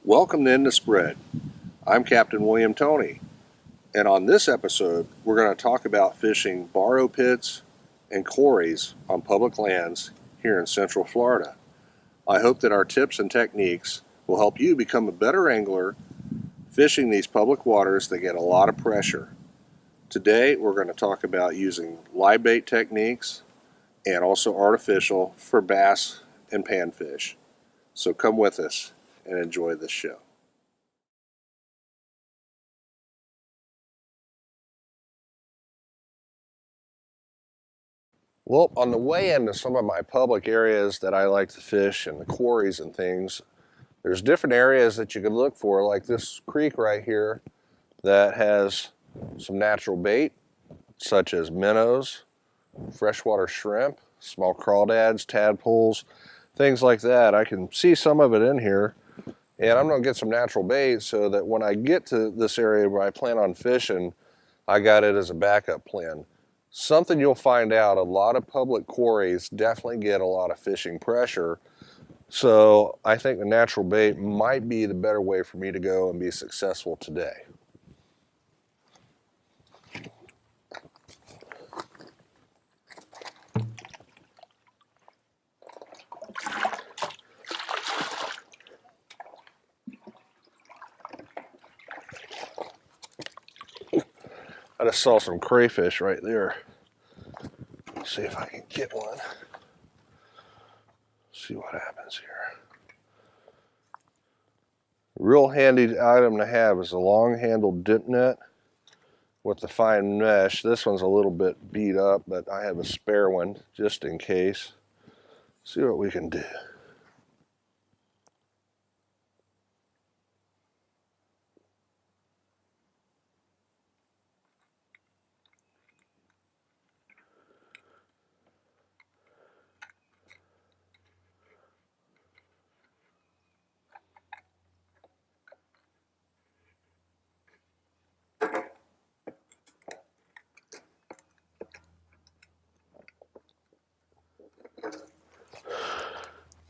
Welcome to In the Spread. I'm Captain William Toney, and on this episode, we're going to talk about fishing borrow pits and quarries on public lands here in Central Florida. I hope that our tips and techniques will help you become a better angler fishing these public waters that get a lot of pressure. Today, we're going to talk about using live bait techniques and also artificial for bass and panfish. So come with us and enjoy this show. Well, on the way into some of my public areas that I like to fish and the quarries and things, there's different areas that you can look for, like this creek right here that has some natural bait, such as minnows, freshwater shrimp, small crawdads, tadpoles, things like that. I can see some of it in here, and I'm going to get some natural bait so that when I get to this area where I plan on fishing, I got it as a backup plan. Something you'll find out, a lot of public quarries definitely get a lot of fishing pressure, so I think the natural bait might be the better way for me to go and be successful today. I just saw some crayfish right there. Let's see if I can get one. See what happens here. Real handy item to have is a long-handled dip net with the fine mesh. This one's a little bit beat up, but I have a spare one just in case. See what we can do.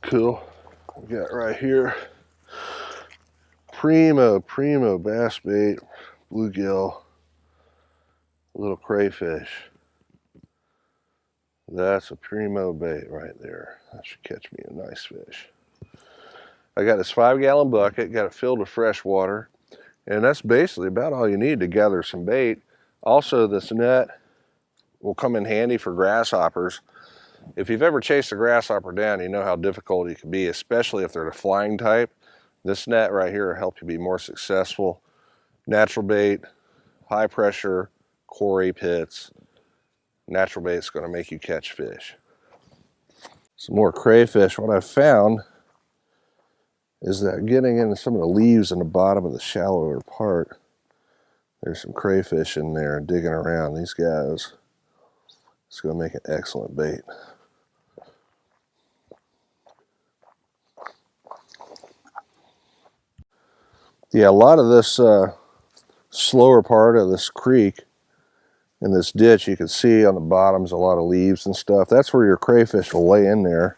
Cool. We got right here primo bass bait, bluegill, little crayfish. That's a primo bait right there. That should catch me a nice fish. I got this 5-gallon bucket, got it filled with fresh water, and that's basically about all you need to gather some bait. Also, this net will come in handy for grasshoppers. If you've ever chased a grasshopper down, you know how difficult it can be, especially if they're the flying type. This net right here will help you be more successful. Natural bait, high pressure, quarry pits. Natural bait is going to make you catch fish. Some more crayfish. What I've found is that getting into some of the leaves in the bottom of the shallower part, there's some crayfish in there digging around. These guys, it's going to make an excellent bait. Yeah, a lot of this slower part of this creek in this ditch, you can see on the bottoms a lot of leaves and stuff. That's where your crayfish will lay in there.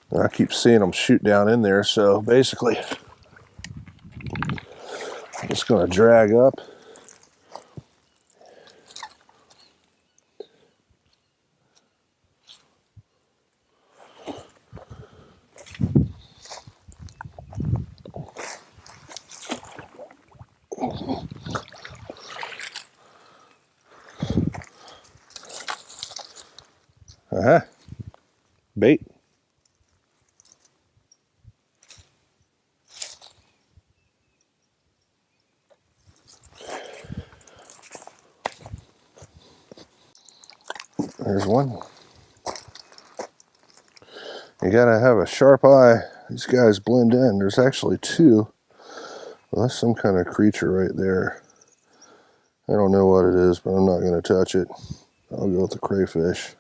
And I keep seeing them shoot down in there, so basically I'm just going to drag up. Bait. There's one. You gotta have a sharp eye. These guys blend in. There's actually two. Well, that's some kind of creature right there. I don't know what it is, but I'm not gonna touch it. I'll go with the crayfish.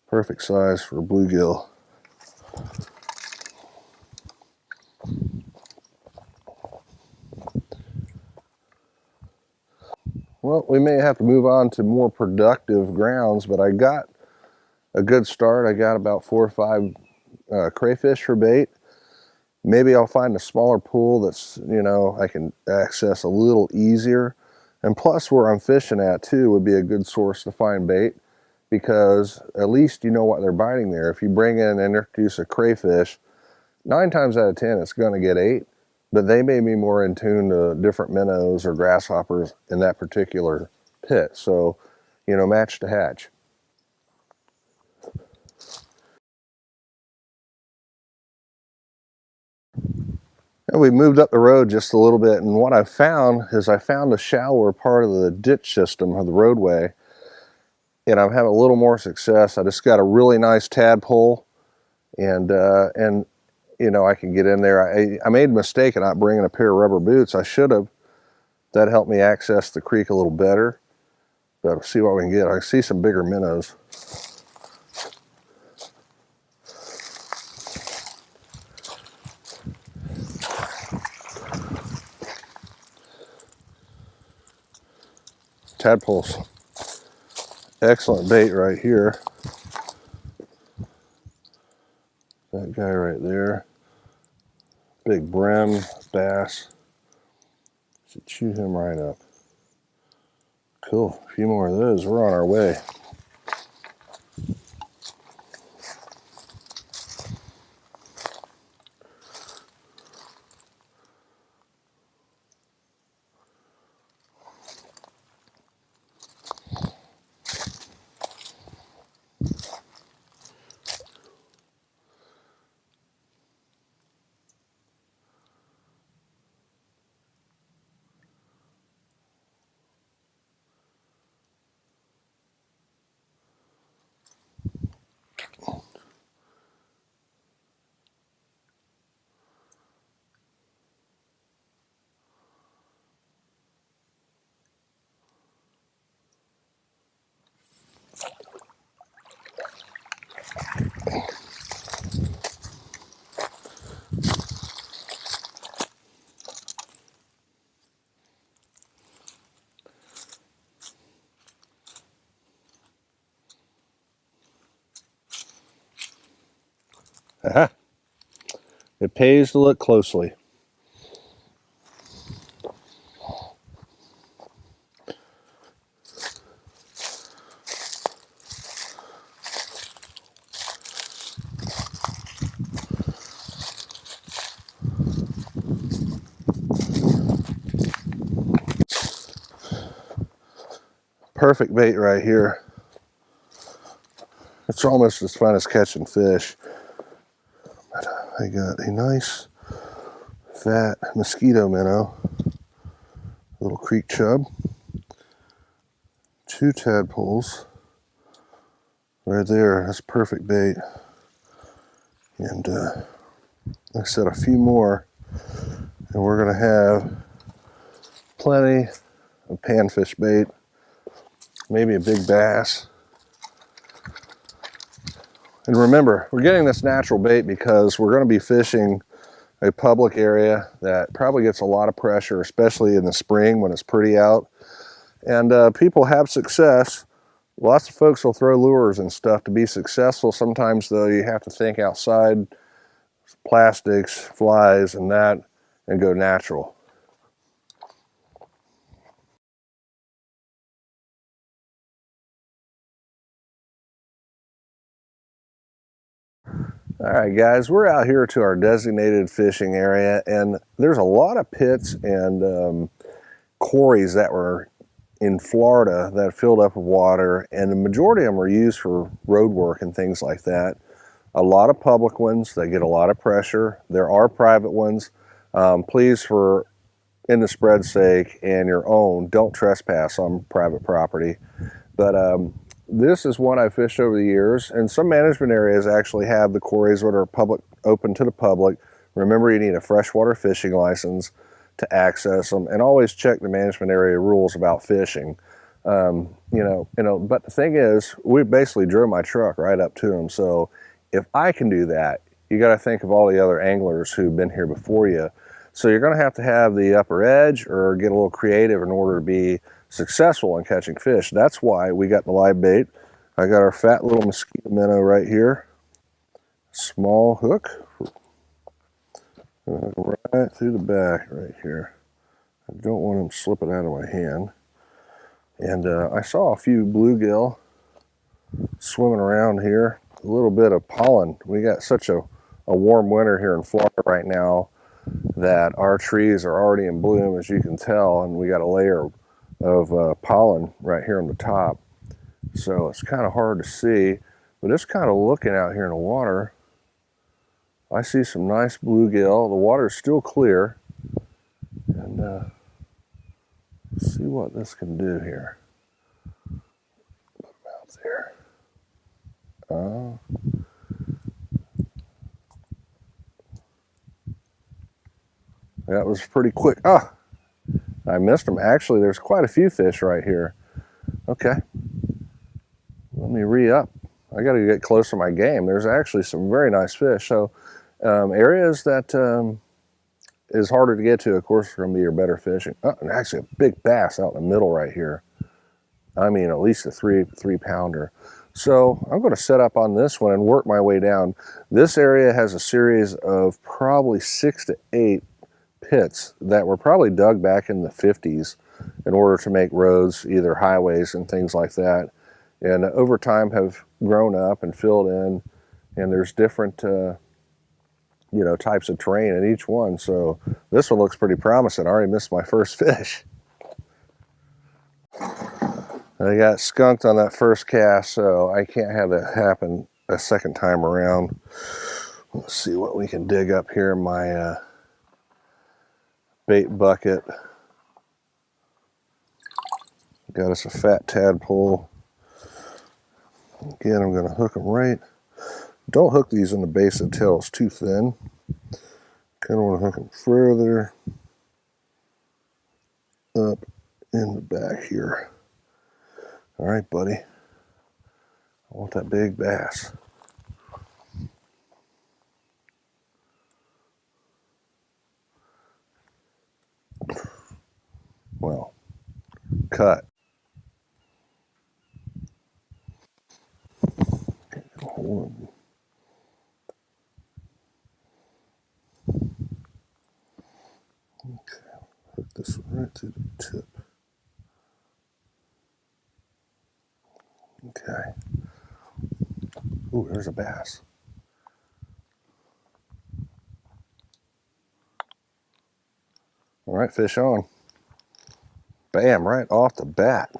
Perfect size for a bluegill. Well, we may have to move on to more productive grounds, but I got a good start. I got about 4 or 5 crayfish for bait. Maybe I'll find a smaller pool that's, you know, I can access a little easier. And plus where I'm fishing at too would be a good source to find bait, because at least you know what they're biting there. If you bring in and introduce a crayfish, 9 times out of 10 it's going to get 8, but they may be more in tune to different minnows or grasshoppers in that particular pit. So, you know, match to hatch. And we moved up the road just a little bit, and what I found is I found a shallower part of the ditch system of the roadway, and I'm having a little more success. I just got a really nice tadpole, and you know, I can get in there. I made a mistake in not bringing a pair of rubber boots. I should have. That helped me access the creek a little better. But I'll see what we can get. I see some bigger minnows. Tadpoles. Excellent bait right here. That guy right there. Big brim bass. Should chew him right up. Cool. A few more of those. We're on our way. Aha. It pays to look closely. Perfect bait right here. It's almost as fun as catching fish. But I got a nice fat mosquito minnow, little creek chub, 2 tadpoles right there. That's perfect bait. And like I said, a few more, and we're gonna have plenty of panfish bait, maybe a big bass. And remember, we're getting this natural bait because we're going to be fishing a public area that probably gets a lot of pressure, especially in the spring when it's pretty out. And people have success. Lots of folks will throw lures and stuff to be successful. Sometimes, though, you have to think outside plastics, flies, and that, and go natural. All right, guys, we're out here to our designated fishing area, and there's a lot of pits and quarries that were in Florida that filled up with water, and the majority of them were used for road work and things like that. A lot of public ones that get a lot of pressure. There are private ones. Please, for in the spread's sake and your own, don't trespass on private property. But this is one I've fished over the years, and some management areas actually have the quarries that are open to the public. Remember, you need a freshwater fishing license to access them, and always check the management area rules about fishing. You know, but the thing is, we basically drove my truck right up to them. So if I can do that, you got to think of all the other anglers who've been here before you. So you're going to have the upper edge or get a little creative in order to be successful in catching fish. That's why we got the live bait. I got our fat little mosquito minnow right here. Small hook. Hook right through the back right here. I don't want him slipping out of my hand. And I saw a few bluegill swimming around here. A little bit of pollen. We got such a warm winter here in Florida right now that our trees are already in bloom, as you can tell, and we got a layer of pollen right here on the top. So it's kind of hard to see, but just kind of looking out here in the water, I see some nice bluegill. The water is still clear, and let's see what this can do here. Out there. That was pretty quick. Ah, I missed them. Actually, there's quite a few fish right here. Okay, let me re-up. I got to get close to my game. There's actually some very nice fish. So areas that is harder to get to, of course, are going to be your better fishing. Oh, and actually a big bass out in the middle right here. I mean, at least a three pounder. So I'm going to set up on this one and work my way down. This area has a series of probably 6 to 8 pits that were probably dug back in the 50s in order to make roads, either highways and things like that. And over time have grown up and filled in. And there's different types of terrain in each one. So this one looks pretty promising. I already missed my first fish. I got skunked on that first cast, so I can't have that happen a second time around. Let's see what we can dig up here in my bait bucket. Got us a fat tadpole. Again, I'm going to hook them right. Don't hook these in the base of the tail, it's too thin. Kind of want to hook them further up in the back here. All right, buddy. I want that big bass. Well, cut. Hold on. Okay, hook this right to the tip. Okay. Ooh, there's a bass. All right, fish on. Bam, right off the bat.